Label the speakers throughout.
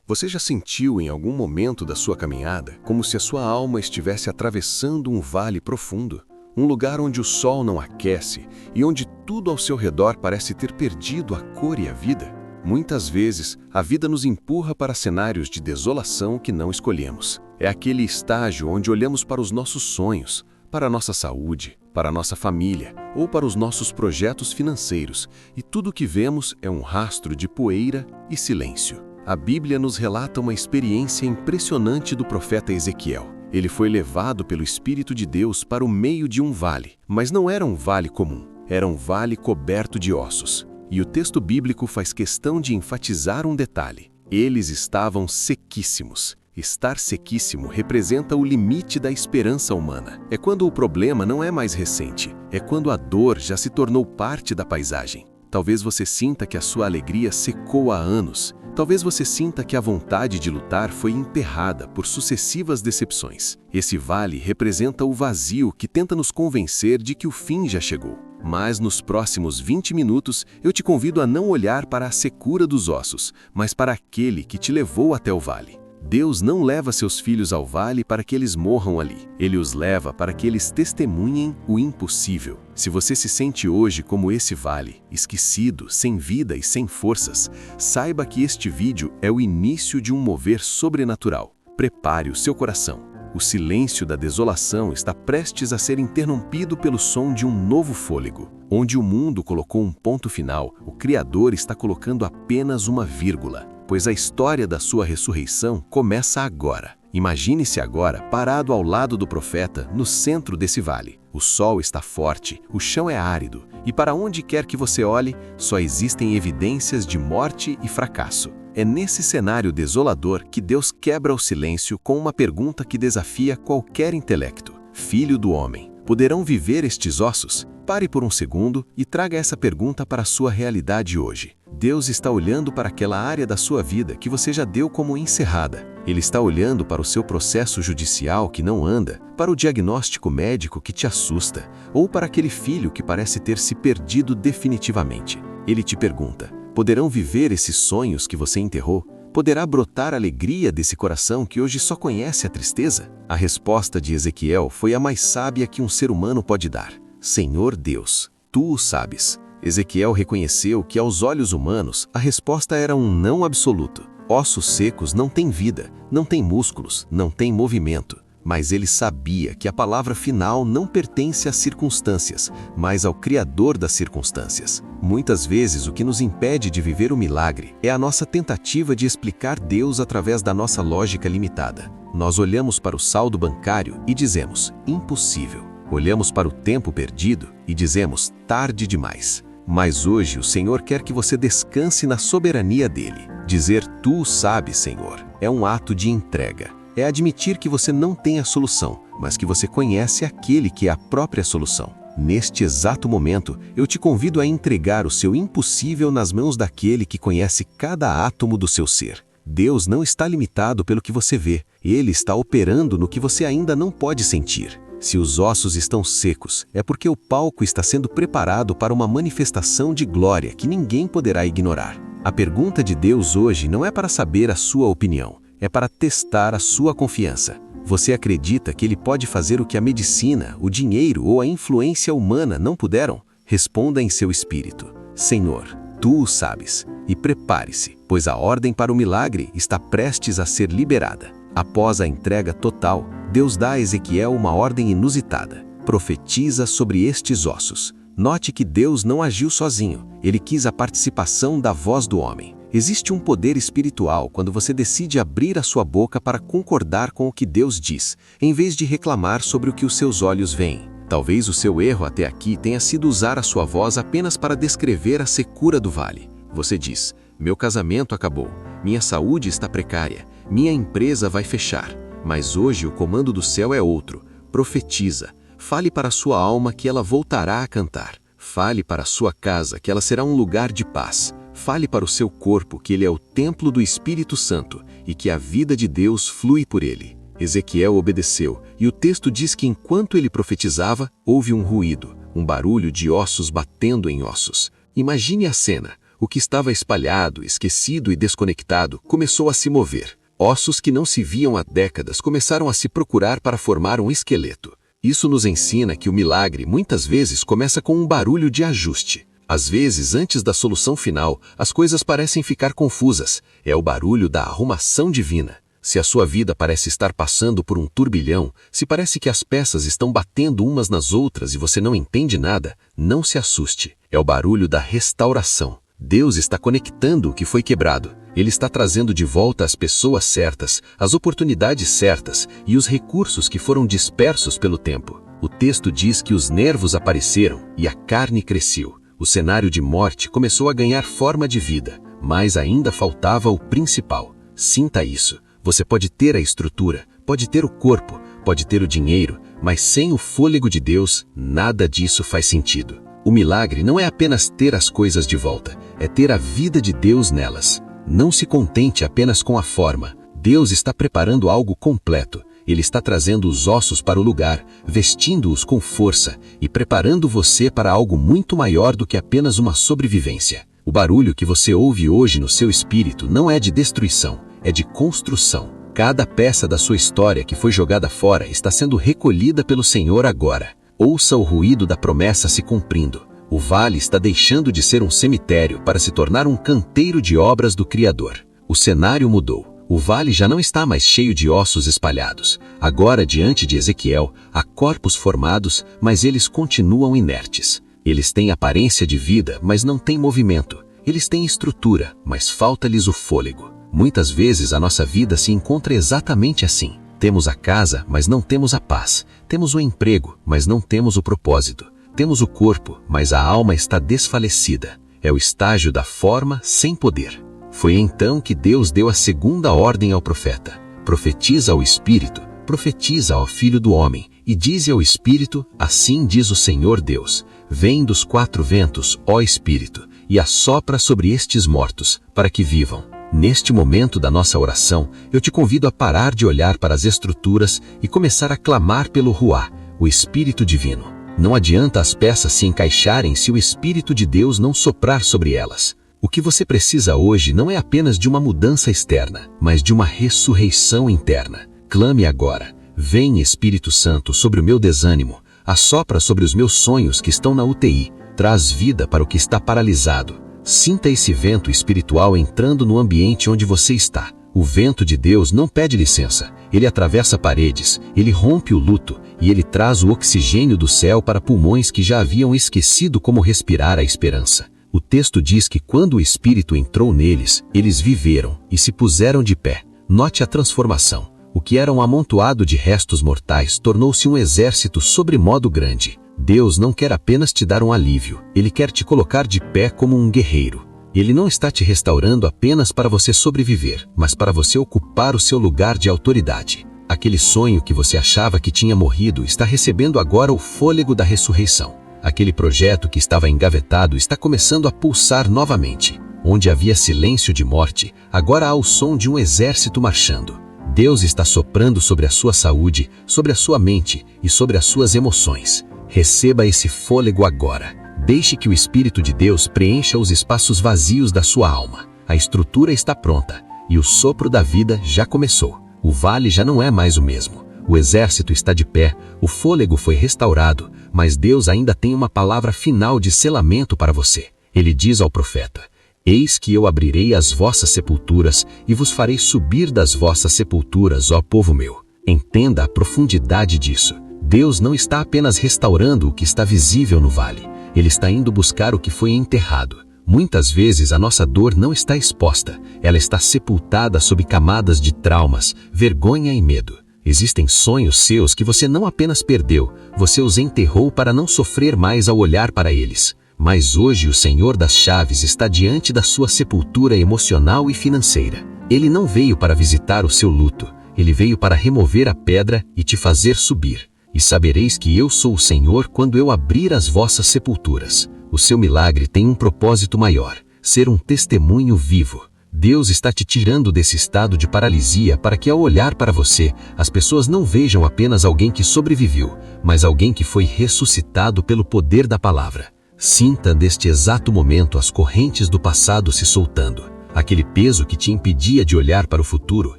Speaker 1: Você já sentiu em algum momento da sua caminhada como se a sua alma estivesse atravessando um vale profundo? Um lugar onde o sol não aquece e onde tudo ao seu redor parece ter perdido a cor e a vida? Muitas vezes, a vida nos empurra para cenários de desolação que não escolhemos. É aquele estágio onde olhamos para os nossos sonhos, para a nossa saúde, para a nossa família ou para os nossos projetos financeiros, e tudo o que vemos é um rastro de poeira e silêncio. A Bíblia nos relata uma experiência impressionante do profeta Ezequiel. Ele foi levado pelo Espírito de Deus para o meio de um vale, mas não era um vale comum, era um vale coberto de ossos. E o texto bíblico faz questão de enfatizar um detalhe: eles estavam sequíssimos. Estar sequíssimo representa o limite da esperança humana. É quando o problema não é mais recente, é quando a dor já se tornou parte da paisagem. Talvez você sinta que a sua alegria secou há anos. Talvez você sinta que a vontade de lutar foi enterrada por sucessivas decepções. Esse vale representa o vazio que tenta nos convencer de que o fim já chegou. Mas nos próximos 20 minutos, eu te convido a não olhar para a secura dos ossos, mas para aquele que te levou até o vale. Deus não leva seus filhos ao vale para que eles morram ali. Ele os leva para que eles testemunhem o impossível. Se você se sente hoje como esse vale, esquecido, sem vida e sem forças, saiba que este vídeo é o início de um mover sobrenatural. Prepare o seu coração. O silêncio da desolação está prestes a ser interrompido pelo som de um novo fôlego. Onde o mundo colocou um ponto final, o Criador está colocando apenas uma vírgula. Pois a história da sua ressurreição começa agora. Imagine-se agora parado ao lado do profeta, no centro desse vale. O sol está forte, o chão é árido, e para onde quer que você olhe, só existem evidências de morte e fracasso. É nesse cenário desolador que Deus quebra o silêncio com uma pergunta que desafia qualquer intelecto. Filho do homem, poderão viver estes ossos? Pare por um segundo e traga essa pergunta para a sua realidade hoje. Deus está olhando para aquela área da sua vida que você já deu como encerrada. Ele está olhando para o seu processo judicial que não anda, para o diagnóstico médico que te assusta, ou para aquele filho que parece ter se perdido definitivamente. Ele te pergunta: poderão viver esses sonhos que você enterrou? Poderá brotar alegria desse coração que hoje só conhece a tristeza? A resposta de Ezequiel foi a mais sábia que um ser humano pode dar. Senhor Deus, Tu o sabes. Ezequiel reconheceu que aos olhos humanos a resposta era um não absoluto. Ossos secos não têm vida, não têm músculos, não têm movimento. Mas ele sabia que a palavra final não pertence às circunstâncias, mas ao Criador das circunstâncias. Muitas vezes o que nos impede de viver o milagre é a nossa tentativa de explicar Deus através da nossa lógica limitada. Nós olhamos para o saldo bancário e dizemos: impossível. Olhamos para o tempo perdido e dizemos: tarde demais. Mas hoje o Senhor quer que você descanse na soberania dele. Dizer Tu sabes, Senhor, é um ato de entrega. É admitir que você não tem a solução, mas que você conhece aquele que é a própria solução. Neste exato momento, eu te convido a entregar o seu impossível nas mãos daquele que conhece cada átomo do seu ser. Deus não está limitado pelo que você vê. Ele está operando no que você ainda não pode sentir. Se os ossos estão secos, é porque o palco está sendo preparado para uma manifestação de glória que ninguém poderá ignorar. A pergunta de Deus hoje não é para saber a sua opinião, é para testar a sua confiança. Você acredita que Ele pode fazer o que a medicina, o dinheiro ou a influência humana não puderam? Responda em seu espírito: Senhor, Tu o sabes. E prepare-se, pois a ordem para o milagre está prestes a ser liberada. Após a entrega total, Deus dá a Ezequiel uma ordem inusitada: profetiza sobre estes ossos. Note que Deus não agiu sozinho, Ele quis a participação da voz do homem. Existe um poder espiritual quando você decide abrir a sua boca para concordar com o que Deus diz, em vez de reclamar sobre o que os seus olhos veem. Talvez o seu erro até aqui tenha sido usar a sua voz apenas para descrever a secura do vale. Você diz: meu casamento acabou, minha saúde está precária, minha empresa vai fechar. Mas hoje o comando do céu é outro. Profetiza. Fale para a sua alma que ela voltará a cantar. Fale para a sua casa que ela será um lugar de paz. Fale para o seu corpo que ele é o templo do Espírito Santo e que a vida de Deus flui por ele. Ezequiel obedeceu, e o texto diz que enquanto ele profetizava, houve um ruído, um barulho de ossos batendo em ossos. Imagine a cena. O que estava espalhado, esquecido e desconectado começou a se mover. Ossos que não se viam há décadas começaram a se procurar para formar um esqueleto. Isso nos ensina que o milagre muitas vezes começa com um barulho de ajuste. Às vezes, antes da solução final, as coisas parecem ficar confusas. É o barulho da arrumação divina. Se a sua vida parece estar passando por um turbilhão, se parece que as peças estão batendo umas nas outras e você não entende nada, não se assuste. É o barulho da restauração. Deus está conectando o que foi quebrado. Ele está trazendo de volta as pessoas certas, as oportunidades certas e os recursos que foram dispersos pelo tempo. O texto diz que os nervos apareceram e a carne cresceu. O cenário de morte começou a ganhar forma de vida, mas ainda faltava o principal. Sinta isso. Você pode ter a estrutura, pode ter o corpo, pode ter o dinheiro, mas sem o fôlego de Deus, nada disso faz sentido. O milagre não é apenas ter as coisas de volta, é ter a vida de Deus nelas. Não se contente apenas com a forma. Deus está preparando algo completo. Ele está trazendo os ossos para o lugar, vestindo-os com força e preparando você para algo muito maior do que apenas uma sobrevivência. O barulho que você ouve hoje no seu espírito não é de destruição, é de construção. Cada peça da sua história que foi jogada fora está sendo recolhida pelo Senhor agora. Ouça o ruído da promessa se cumprindo. O vale está deixando de ser um cemitério para se tornar um canteiro de obras do Criador. O cenário mudou. O vale já não está mais cheio de ossos espalhados. Agora, diante de Ezequiel, há corpos formados, mas eles continuam inertes. Eles têm aparência de vida, mas não têm movimento. Eles têm estrutura, mas falta-lhes o fôlego. Muitas vezes a nossa vida se encontra exatamente assim. Temos a casa, mas não temos a paz. Temos o emprego, mas não temos o propósito. Temos o corpo, mas a alma está desfalecida. É o estágio da forma sem poder. Foi então que Deus deu a segunda ordem ao profeta. Profetiza ao Espírito, profetiza ao Filho do Homem, e dize ao Espírito, assim diz o Senhor Deus, vem dos quatro ventos, ó Espírito, e assopra sobre estes mortos, para que vivam. Neste momento da nossa oração, eu te convido a parar de olhar para as estruturas e começar a clamar pelo Ruá, o Espírito Divino. Não adianta as peças se encaixarem se o Espírito de Deus não soprar sobre elas. O que você precisa hoje não é apenas de uma mudança externa, mas de uma ressurreição interna. Clame agora. Vem, Espírito Santo, sobre o meu desânimo. Assopra sobre os meus sonhos que estão na UTI. Traz vida para o que está paralisado. Sinta esse vento espiritual entrando no ambiente onde você está. O vento de Deus não pede licença. Ele atravessa paredes, ele rompe o luto e ele traz o oxigênio do céu para pulmões que já haviam esquecido como respirar a esperança. O texto diz que quando o Espírito entrou neles, eles viveram e se puseram de pé. Note a transformação. O que era um amontoado de restos mortais tornou-se um exército sobremodo grande. Deus não quer apenas te dar um alívio, Ele quer te colocar de pé como um guerreiro. Ele não está te restaurando apenas para você sobreviver, mas para você ocupar o seu lugar de autoridade. Aquele sonho que você achava que tinha morrido está recebendo agora o fôlego da ressurreição. Aquele projeto que estava engavetado está começando a pulsar novamente. Onde havia silêncio de morte, agora há o som de um exército marchando. Deus está soprando sobre a sua saúde, sobre a sua mente e sobre as suas emoções. Receba esse fôlego agora. Deixe que o Espírito de Deus preencha os espaços vazios da sua alma. A estrutura está pronta e o sopro da vida já começou. O vale já não é mais o mesmo. O exército está de pé, o fôlego foi restaurado, mas Deus ainda tem uma palavra final de selamento para você. Ele diz ao profeta: eis que eu abrirei as vossas sepulturas e vos farei subir das vossas sepulturas, ó povo meu. Entenda a profundidade disso. Deus não está apenas restaurando o que está visível no vale. Ele está indo buscar o que foi enterrado. Muitas vezes a nossa dor não está exposta. Ela está sepultada sob camadas de traumas, vergonha e medo. Existem sonhos seus que você não apenas perdeu, você os enterrou para não sofrer mais ao olhar para eles. Mas hoje o Senhor das Chaves está diante da sua sepultura emocional e financeira. Ele não veio para visitar o seu luto. Ele veio para remover a pedra e te fazer subir. E sabereis que eu sou o Senhor quando eu abrir as vossas sepulturas. O seu milagre tem um propósito maior: ser um testemunho vivo. Deus está te tirando desse estado de paralisia para que ao olhar para você, as pessoas não vejam apenas alguém que sobreviveu, mas alguém que foi ressuscitado pelo poder da palavra. Sinta neste exato momento as correntes do passado se soltando. Aquele peso que te impedia de olhar para o futuro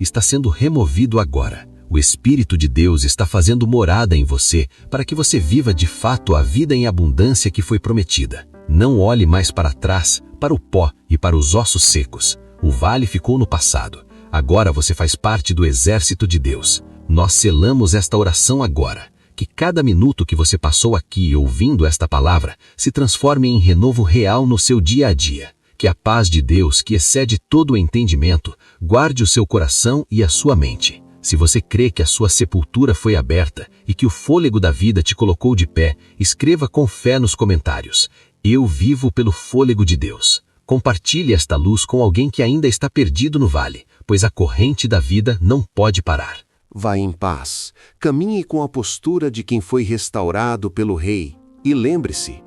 Speaker 1: está sendo removido agora. O Espírito de Deus está fazendo morada em você para que você viva de fato a vida em abundância que foi prometida. Não olhe mais para trás, para o pó e para os ossos secos. O vale ficou no passado. Agora você faz parte do exército de Deus. Nós selamos esta oração agora. Que cada minuto que você passou aqui ouvindo esta palavra se transforme em renovo real no seu dia a dia. Que a paz de Deus, que excede todo o entendimento, guarde o seu coração e a sua mente. Se você crê que a sua sepultura foi aberta e que o fôlego da vida te colocou de pé, escreva com fé nos comentários: eu vivo pelo fôlego de Deus. Compartilhe esta luz com alguém que ainda está perdido no vale, pois a corrente da vida não pode parar.
Speaker 2: Vá em paz, caminhe com a postura de quem foi restaurado pelo Rei. E lembre-se,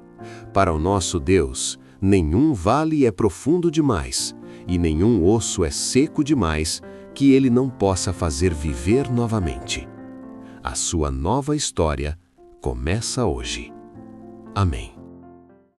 Speaker 2: para o nosso Deus, nenhum vale é profundo demais, e nenhum osso é seco demais, que Ele não possa fazer viver novamente. A sua nova história começa hoje. Amém.